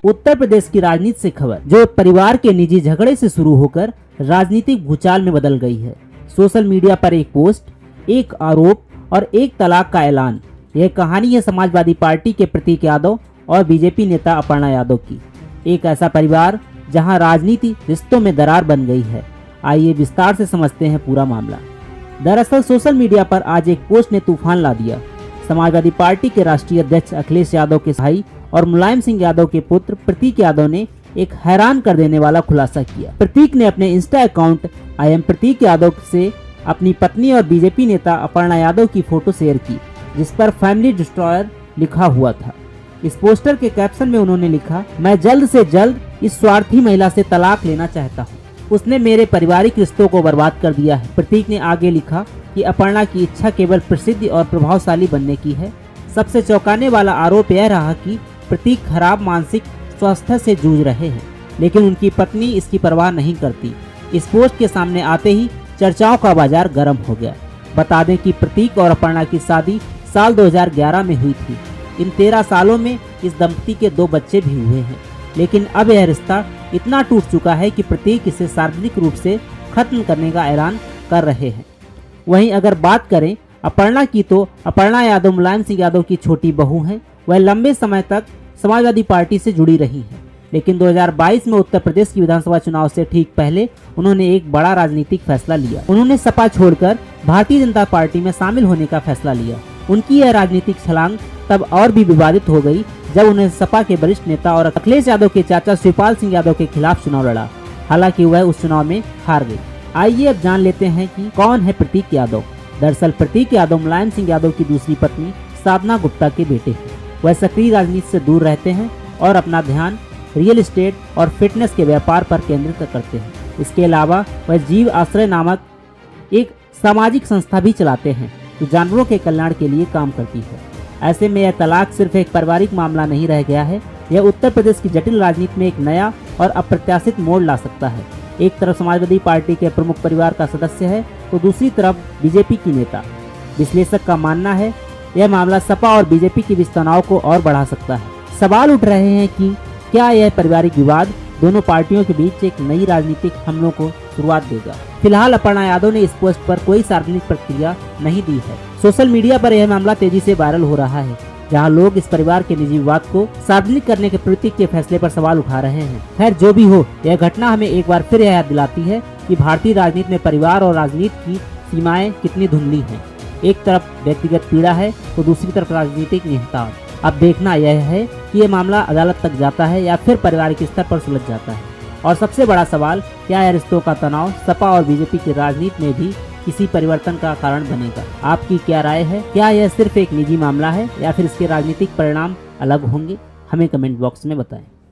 उत्तर प्रदेश की राजनीति से खबर, जो परिवार के निजी झगड़े से शुरू होकर राजनीतिक भूचाल में बदल गई है। सोशल मीडिया पर एक पोस्ट, एक आरोप और एक तलाक का ऐलान। यह कहानी है समाजवादी पार्टी के प्रतीक यादव और बीजेपी नेता अपर्णा यादव की। एक ऐसा परिवार जहां राजनीति रिश्तों में दरार बन गई है। आइए विस्तार से समझते हैं पूरा मामला। दरअसल सोशल मीडिया पर आज एक पोस्ट ने तूफान ला दिया। समाजवादी पार्टी के राष्ट्रीय अध्यक्ष अखिलेश यादव के भाई और मुलायम सिंह यादव के पुत्र प्रतीक यादव ने एक हैरान कर देने वाला खुलासा किया। प्रतीक ने अपने इंस्टा अकाउंट आई एम प्रतीक यादव से अपनी पत्नी और बीजेपी नेता अपर्णा यादव की फोटो शेयर की, जिस पर फैमिली डिस्ट्रॉयर लिखा हुआ था। इस पोस्टर के कैप्शन में उन्होंने लिखा, मैं जल्द से जल्द इस स्वार्थी महिला से तलाक लेना चाहता हूँ। उसने मेरे पारिवारिक रिश्तों को बर्बाद कर दिया है। प्रतीक ने आगे लिखा कि अपर्णा की इच्छा केवल प्रसिद्ध और प्रभावशाली बनने की है। सबसे चौंकाने वाला आरोप यह रहा कि प्रतीक खराब मानसिक स्वास्थ्य से जूझ रहे हैं, लेकिन उनकी पत्नी इसकी परवाह नहीं करती। इस पोस्ट के सामने आते ही चर्चाओं का बाजार गर्म हो गया। बता दें कि प्रतीक और अपर्णा की शादी साल 2011 में हुई थी। इन 13 सालों में इस दंपति के 2 बच्चे भी हुए हैं, लेकिन अब यह रिश्ता इतना टूट चुका है कि प्रतीक इसे सार्वजनिक रूप से खत्म करने का ऐलान कर रहे हैं। वहीं अगर बात करें अपर्णा की, तो अपर्णा यादव मुलायम सिंह यादव की छोटी बहू हैं। वह लंबे समय तक समाजवादी पार्टी से जुड़ी रही हैं, लेकिन 2022 में उत्तर प्रदेश की विधानसभा चुनाव से ठीक पहले उन्होंने एक बड़ा राजनीतिक फैसला लिया। उन्होंने सपा छोड़कर भारतीय जनता पार्टी में शामिल होने का फैसला लिया। उनकी यह राजनीतिक छलांग तब और भी विवादित हो गई जब उन्हें सपा के वरिष्ठ नेता और अखिलेश यादव के चाचा शिवपाल सिंह यादव के खिलाफ चुनाव लड़ा। हालांकि वह उस चुनाव में हार गई। आइए अब जान लेते हैं कि कौन है प्रतीक यादव। दरअसल प्रतीक यादव मुलायम सिंह यादव की दूसरी पत्नी साधना गुप्ता के बेटे हैं। वह सक्रिय राजनीति से दूर रहते हैं और अपना ध्यान रियल एस्टेट और फिटनेस के व्यापार पर केंद्रित करते हैं। इसके अलावा वह जीव आश्रय नामक एक सामाजिक संस्था भी चलाते हैं, जो जानवरों के कल्याण के लिए काम करती है। ऐसे में यह तलाक सिर्फ एक पारिवारिक मामला नहीं रह गया है, यह उत्तर प्रदेश की जटिल राजनीति में एक नया और अप्रत्याशित मोड़ ला सकता है। एक तरफ समाजवादी पार्टी के प्रमुख परिवार का सदस्य है, तो दूसरी तरफ बीजेपी की नेता। विश्लेषक का मानना है यह मामला सपा और बीजेपी के बीच तनाव को और बढ़ा सकता है। सवाल उठ रहे हैं कि क्या यह पारिवारिक विवाद दोनों पार्टियों के बीच एक नई राजनीतिक हमलों को शुरुआत देगा। फिलहाल अपर्णा यादव ने इस पोस्ट पर कोई सार्वजनिक प्रतिक्रिया नहीं दी है। सोशल मीडिया पर यह मामला तेजी से वायरल हो रहा है, जहां लोग इस परिवार के निजी विवाद को सार्वजनिक करने के प्रतीक के फैसले पर सवाल उठा रहे हैं। खैर जो भी हो, यह घटना हमें एक बार फिर याद दिलाती है कि भारतीय राजनीति में परिवार और राजनीति की सीमाएं कितनी धुंधली हैं। एक तरफ व्यक्तिगत पीड़ा है, तो दूसरी तरफ राजनीतिक निहितार्थ। अब देखना यह है कि यह मामला अदालत तक जाता है या फिर पारिवारिक स्तर पर सुलझ जाता है। और सबसे बड़ा सवाल, क्या यह रिश्तों का तनाव सपा और बीजेपी की राजनीति में भी किसी परिवर्तन का कारण बनेगा? आपकी क्या राय है? क्या यह सिर्फ एक निजी मामला है या फिर इसके राजनीतिक परिणाम अलग होंगे? हमें कमेंट बॉक्स में बताएं।